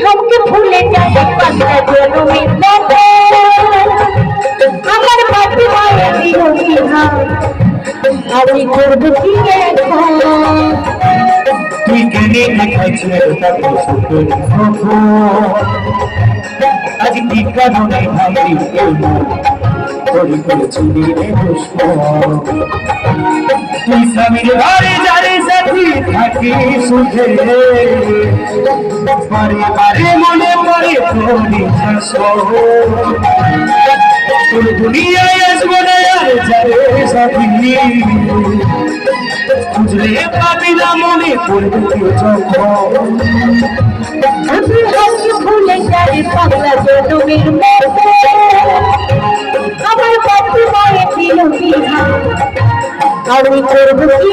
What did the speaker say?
हमके भूले जाए पगला जोनो में আমার বাতি মায়া দিও বিহা আমি করব কি এখন তুই কেনে দেখাইছিস তাকে সুখে আজ কি কারণে ভাই করি করেছিলি রে দুষ্ট তুই স্বামীর ঘরে যারে সাথী থাকি সুখে বারে বারে মনে পড়ে তোরি তোর দুনিয়ায় আসবো না আর যারে সাথী বুঝলে পাবি না মনে পড়বে যখন আমি হাসি ভুলে যাই পাগলা জনমের মতো আমার বাতি মায়া দিও বিহা আমি করব কি